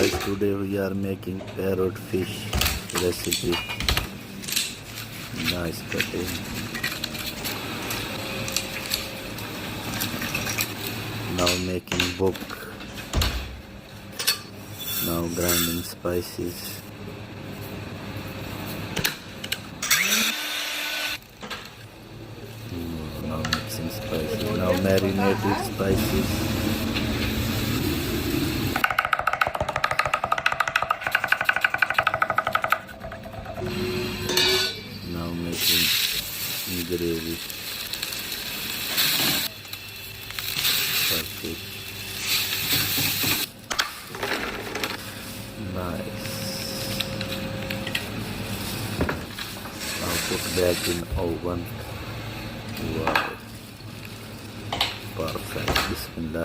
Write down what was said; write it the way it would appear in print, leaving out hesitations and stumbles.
guys, today we are making parrot fish recipe. Nice cutting. Now making book. Now grinding spices. Now mixing spices. Now marinated spices. Now making gravy. Perfect. Nice. Now put back in oven. Wow. Perfect. Bismillah.